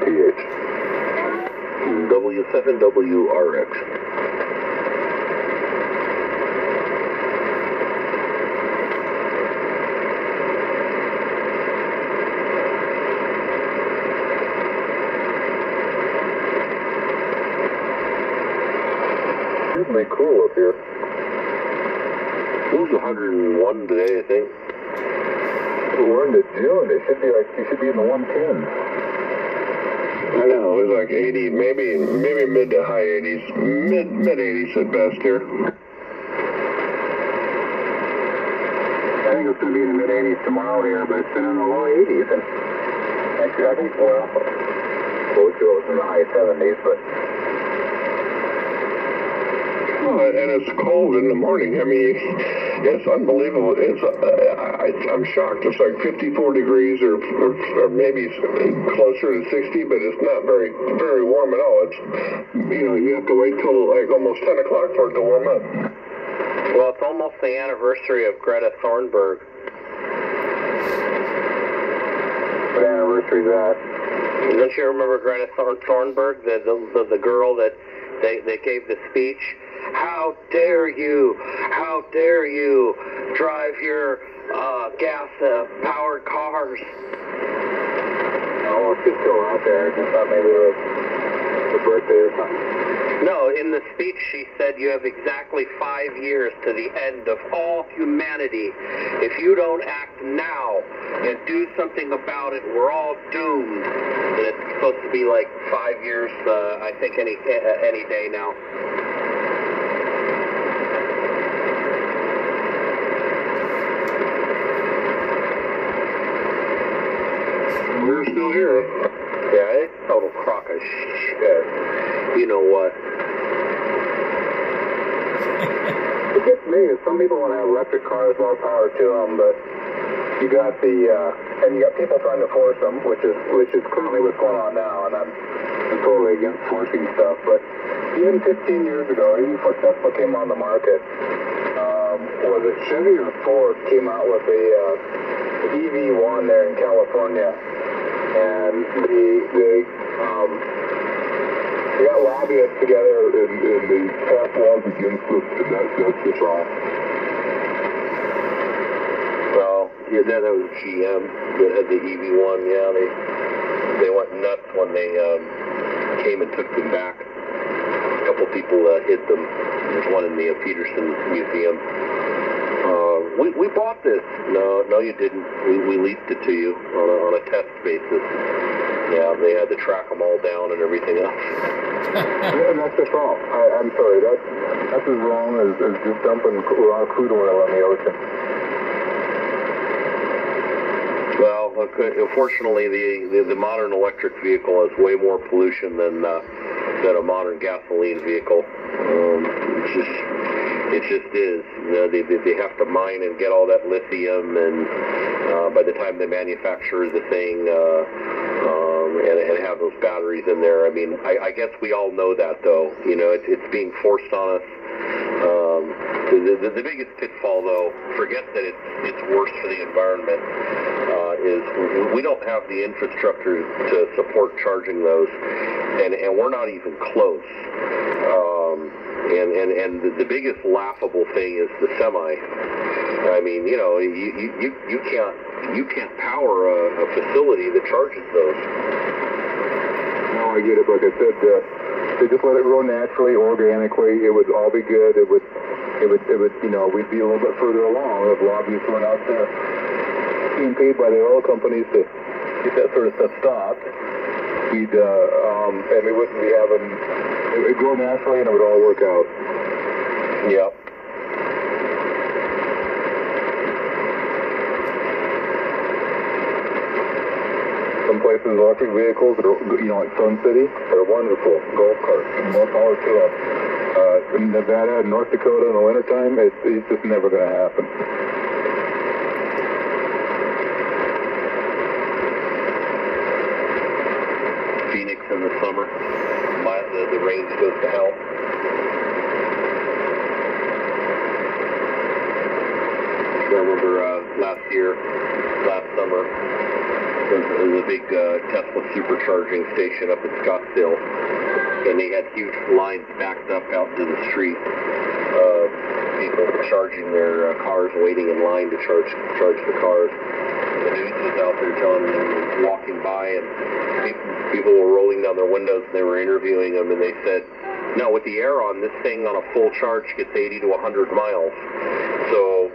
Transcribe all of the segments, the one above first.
PH. W7WRX. It's pretty cool up here. It was 101 today, I think. We're into June. It should be like, you should be in the 110s. I know, it was like 80, maybe mid to high 80s. Mid 80s at best here. I think it's going to be in the mid 80s tomorrow here, but it's been in the low 80s. And actually, I think, well, Bojo was in the high 70s, but. Oh, and it's cold in the morning. I mean, it's unbelievable. I'm shocked. It's like 54 degrees or maybe closer to 60, but it's not very warm at all. It's, you have to wait till like almost 10 o'clock for it to warm up. Well, it's almost the anniversary of Greta Thornburg. What anniversary is that? Don't you remember Greta Thornburg, the girl that they gave the speech? How dare you drive your gas-powered cars? Oh, she's still out there. I just thought maybe it was her birthday or something. No, in the speech she said you have exactly 5 years to the end of all humanity. If you don't act now and do something about it, we're all doomed. And it's supposed to be like 5 years, I think, any day now. We're still here. Yeah, it's a total crock of shit. You know what? It gets me is some people want to have electric cars, more power to them, but you got and you got people trying to force them, which is currently what's going on now, and I'm totally against forcing stuff. But even 15 years ago, even before Tesla came on the market, was it Chevy or Ford came out with a EV1 there in California, and they got lobbyists together and they passed laws against us, and that's just wrong. Well, yeah, that was GM that had the EV1. Yeah, they went nuts when they came and took them back. A couple people hid them. There's one in the Peterson Museum. We bought this. No, you didn't. We leased it to you on a test basis. Yeah, they had to track them all down and everything else. Yeah, and that's just wrong. I'm sorry. That's as wrong as just dumping raw crude oil in the ocean. Well, unfortunately, the modern electric vehicle has way more pollution than a modern gasoline vehicle. It just is. They have to mine and get all that lithium, and by the time they manufacture the thing and have those batteries in there, I mean, I guess we all know that, though. It's being forced on us. The biggest pitfall, though, forget that it's worse for the environment, is we don't have the infrastructure to support charging those, and we're not even close. And the biggest laughable thing is the semi. I mean, you can't power a facility that charges those. No, I get it. Like I said, they just let it grow naturally, organically. It would all be good. It would, we'd be a little bit further along if lobbyists went out there being paid by the oil companies to get that sort of stuff stopped. And we wouldn't be having, it would grow naturally and it would all work out. Yep. Some places, electric vehicles, like Sun City, they're wonderful. Golf carts, more power to them. In Nevada and North Dakota in the wintertime, it's just never going to happen. Phoenix in the summer, the range goes to hell. I remember last summer, There's a big Tesla supercharging station up in Scottsdale, and they had huge lines backed up out to the street. People charging their cars, waiting in line to charge the cars. The news was out there telling them, walking by, and people were rolling down their windows, and they were interviewing them, and they said, no, with the air on, this thing on a full charge gets 80 to 100 miles. So,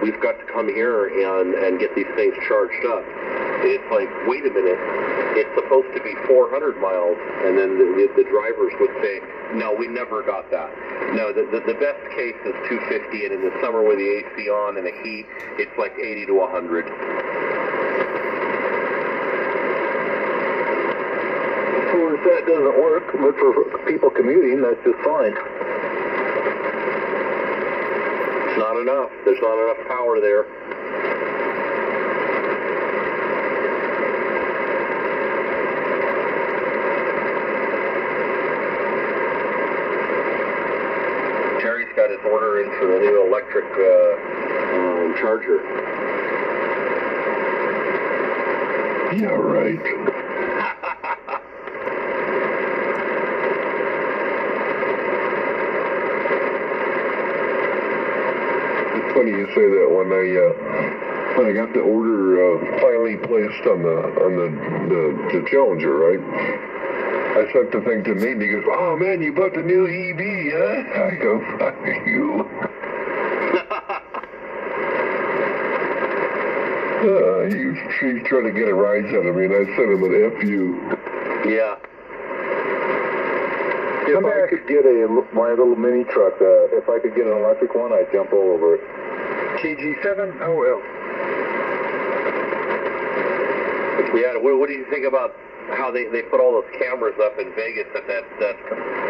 we've got to come here and get these things charged up. It's like, wait a minute, it's supposed to be 400 miles, and then the drivers would say, no, we never got that. No, the best case is 250, and in the summer with the AC on and the heat, it's like 80 to 100. Well, if that doesn't work, but for people commuting, that's just fine. It's not enough. There's not enough power there. Terry's got his order in for the new electric charger. Yeah, right. It's funny you say that. When I got the order finally placed on the Challenger, right? I sent the thing to Nate, and he goes, "Oh man, you bought the new EV, huh?" I go, "Fuck you." He's trying to get a rise out of me, and I sent him an F you. Yeah. If I could get my little mini truck, if I could get an electric one, I'd jump all over it. KG7? Oh, well. Yeah, what do you think about how they put all those cameras up in Vegas at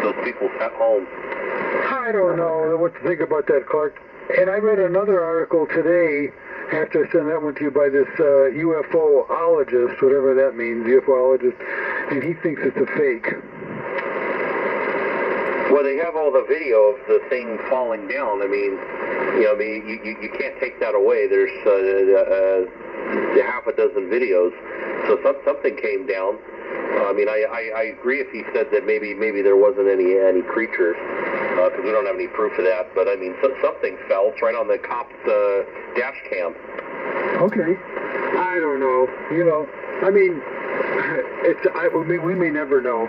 those people's at home? I don't know what to think about that, Clark. And I read another article today, after I sent that one to you, by this UFOologist, whatever that means, UFOologist, and he thinks it's a fake. Well, they have all the video of the thing falling down. I mean, you can't take that away. There's half a dozen videos, so something came down. I mean, I agree if he said that maybe there wasn't any creatures, because we don't have any proof of that. But I mean, something fell. It's right on the cop's dash cam. Okay, I don't know. I mean, we may never know.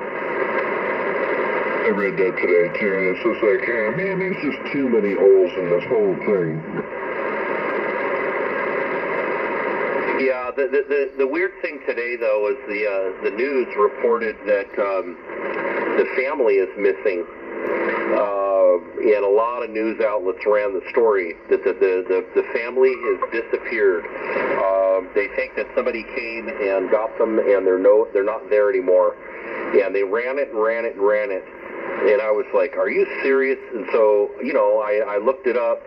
I read that today too, and it's just like, man, there's just too many holes in this whole thing. Yeah, the weird thing today, though, is the news reported that the family is missing, and a lot of news outlets ran the story that the family has disappeared. They think that somebody came and got them, and they're not there anymore. And they ran it and ran it and ran it. And I was like, are you serious? And so, I looked it up,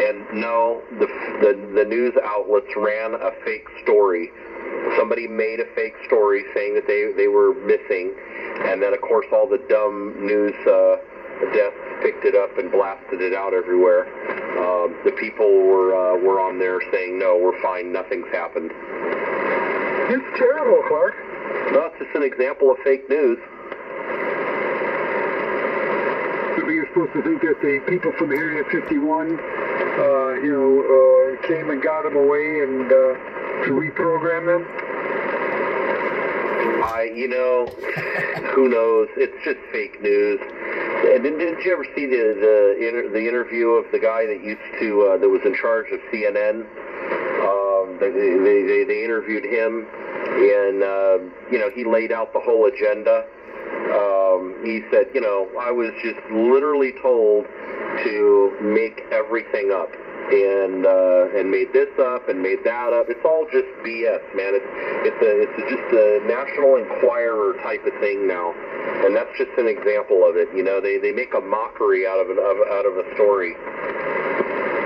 and no, the news outlets ran a fake story. Somebody made a fake story saying that they were missing, and then, of course, all the dumb news desks picked it up and blasted it out everywhere. The people were on there saying, no, we're fine, nothing's happened. It's terrible, Clark. Well, it's just an example of fake news. You're supposed to think that the people from Area 51, came and got them away and to reprogram them? Who knows? It's just fake news. And didn't you ever see the interview of the guy that was in charge of CNN? They interviewed him, and he laid out the whole agenda. He said, I was just literally told to make everything up, and made this up and made that up. It's all just BS, man. It's just a National Enquirer type of thing now, and that's just an example of it. They make a mockery out of a story.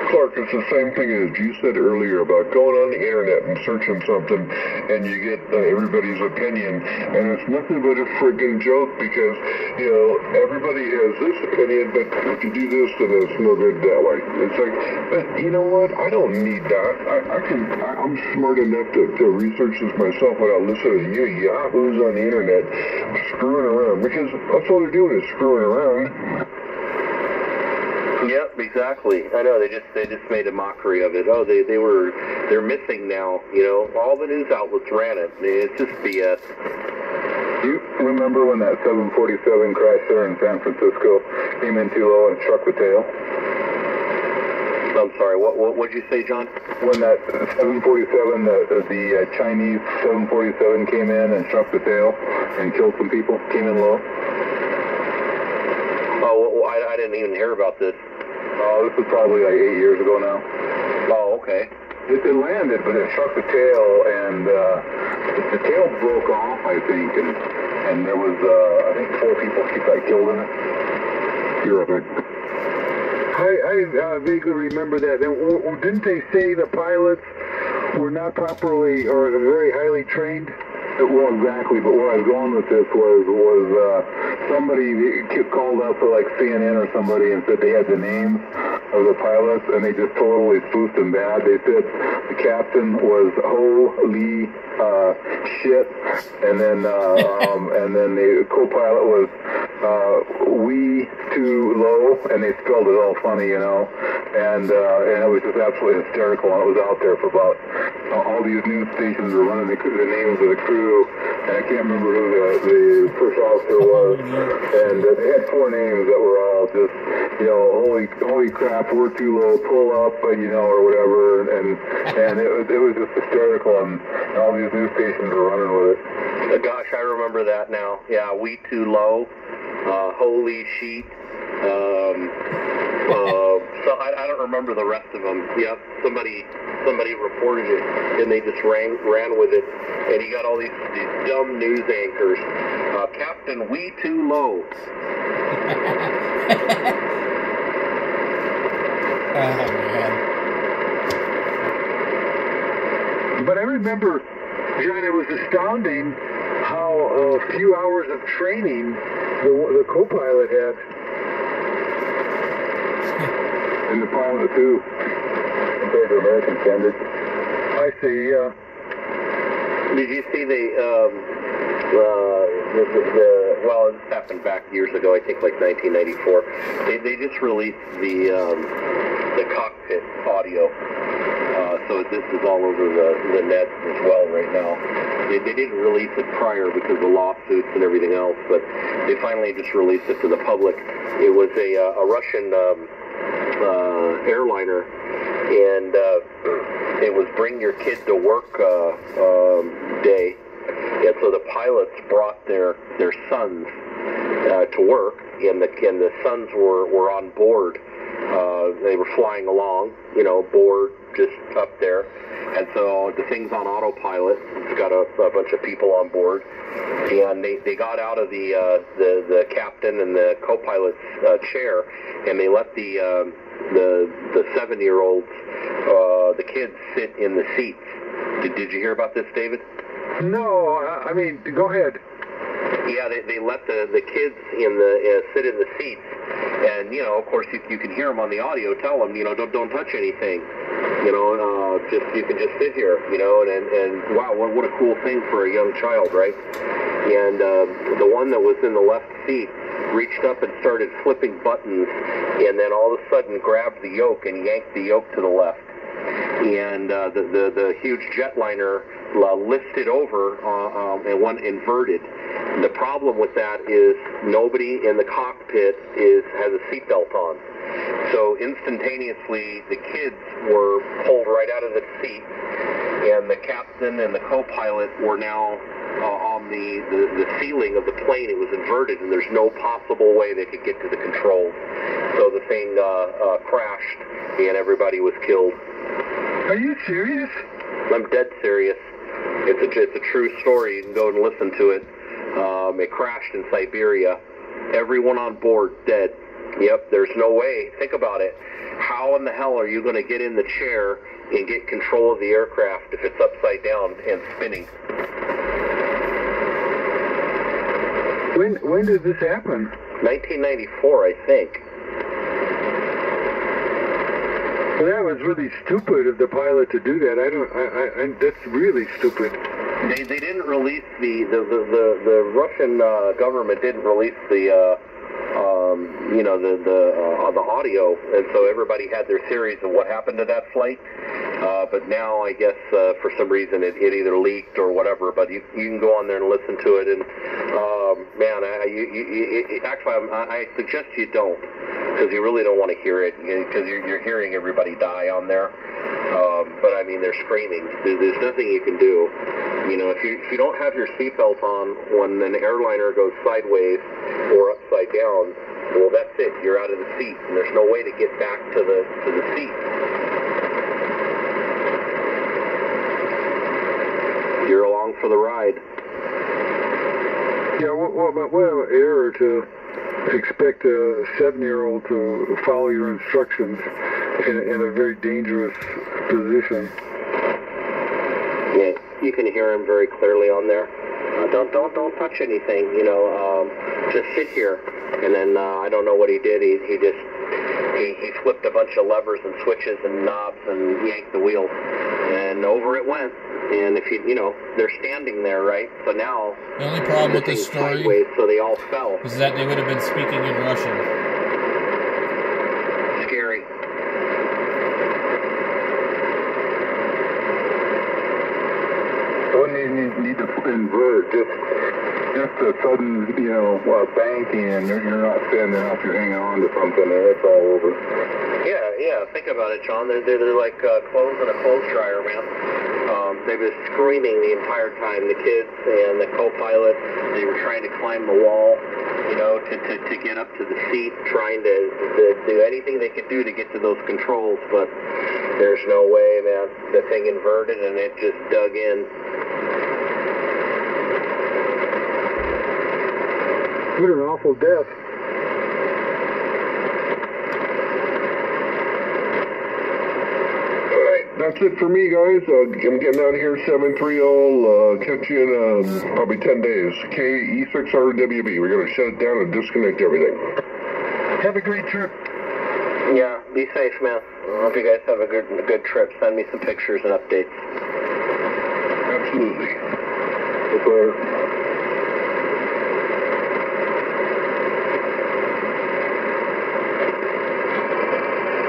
Clark, it's the same thing as you said earlier about going on the internet and searching something, and you get everybody's opinion, and it's nothing but a friggin' joke because, you know, everybody has this opinion, but if you do this, then it's no good that way. It's like, but you know what? I don't need that. I'm smart enough to research this myself without listening to you yahoos on the internet screwing around, because that's all they're doing is screwing around. Yep, exactly. I know they just made a mockery of it. Oh, they're missing now. You know, all the news outlets ran it. It's just BS. You remember when that 747 crashed there in San Francisco, came in too low and struck the tail? I'm sorry. What'd you say, John? When that 747, the Chinese 747 came in and struck the tail and killed some people, came in low. Oh, well, I didn't even hear about this. Oh, this was probably like 8 years ago now. Oh, okay. It landed, but it struck the tail, and the tail broke off, I think, and there was, I think 4 people got killed in it. You're right. I vaguely remember that. And didn't they say the pilots were not properly or very highly trained? Well, exactly, but where I was going with this was somebody called up for like CNN or somebody and said they had the names of the pilots, and they just totally spoofed them bad. They said the captain was holy shit, and then the co-pilot was we too low, and they spelled it all funny, you know, and it was just absolutely hysterical. And it was out there for about all these news stations were running the names of the crew, and I can't remember who the first officer was, and they had 4 names that were all just, you know, holy crap, we're too low, pull up, you know, or whatever, and it was just hysterical, and all these news stations were running with it. Gosh, I remember that now. Yeah, we too low, holy sheet. So I don't remember the rest of them. Yep, somebody reported it, and they just ran with it, and you got all these dumb news anchors. Captain, we too low. Oh, man. But I remember, John, it was astounding how a few hours of training the co-pilot had. And the pilot too, compared to American standards. I see, yeah. Did you see well, this happened back years ago, I think like 1994. They just released the cockpit audio. So this is all over the net as well right now. They didn't release it prior because of lawsuits and everything else, but they finally just released it to the public. It was a Russian airliner, and it was Bring Your Kid to Work day. And so the pilots brought their sons to work, and the sons were on board. They were flying along, you know, board just up there, and so the thing's on autopilot. It's got a bunch of people on board, and they got out of the captain and the co-pilot's chair, and they let the 7-year-olds, the kids, sit in the seats. Did you hear about this, David? No, I mean, go ahead. Yeah, they let the kids sit in the seats, and you know, of course, you can hear them on the audio. Tell them, you know, don't touch anything. You know, you can just sit here. You know, and wow, what a cool thing for a young child, right? And the one that was in the left seat reached up and started flipping buttons, and then all of a sudden grabbed the yoke and yanked the yoke to the left. And the huge jetliner lifted over and went inverted. And the problem with that is nobody in the cockpit has a seatbelt on. So instantaneously, the kids were pulled right out of the seat, and the captain and the co-pilot were now on the ceiling of the plane. It was inverted, and there's no possible way they could get to the controls. So the thing crashed, and everybody was killed. Are you serious? I'm dead serious. It's a true story. You can go and listen to it. It crashed in Siberia. Everyone on board dead. Yep, there's no way. Think about it. How in the hell are you going to get in the chair and get control of the aircraft if it's upside down and spinning? When did this happen? 1994, I think. Well, that was really stupid of the pilot to do that. That's really stupid. They didn't release the Russian government didn't release the the audio, and so everybody had their theories of what happened to that flight. But now I guess for some reason it either leaked or whatever. But you can go on there and listen to it, and man, I suggest you don't, because you really don't want to hear it, because you're hearing everybody die on there. But I mean, they're screaming. There's nothing you can do. You know, if you don't have your seatbelt on when an airliner goes sideways or upside down, well, that's it. You're out of the seat, and there's no way to get back to the seat. You're along for the ride. Yeah, what an error to expect a 7-year-old to follow your instructions in a very dangerous position. Yeah, you can hear him very clearly on there. Don't touch anything. You know, just sit here. And then I don't know what he did. He flipped a bunch of levers and switches and knobs and yanked the wheel, and over it went. And if they're standing there, right? So now the only problem with this story sideways, so they all fell. is that they would have been speaking in Russian. Scary. Wouldn't you need to invert just a sudden, banking, and you're not standing up, you're hanging on to something, and it's all over. Yeah. Think about it, John. They're like clothes in a clothes dryer, man. They were screaming the entire time. The kids and the co-pilot, they were trying to climb the wall, to get up to the seat, trying to do anything they could do to get to those controls, but there's no way, man. The thing inverted and it just dug in. What an awful death. That's it for me, guys. I'm getting out of here, 730. Catch you in probably 10 days. KE6RWB. We're going to shut it down and disconnect everything. Have a great trip. Yeah, be safe, man. I hope you guys have a good trip. Send me some pictures and updates. Absolutely. It's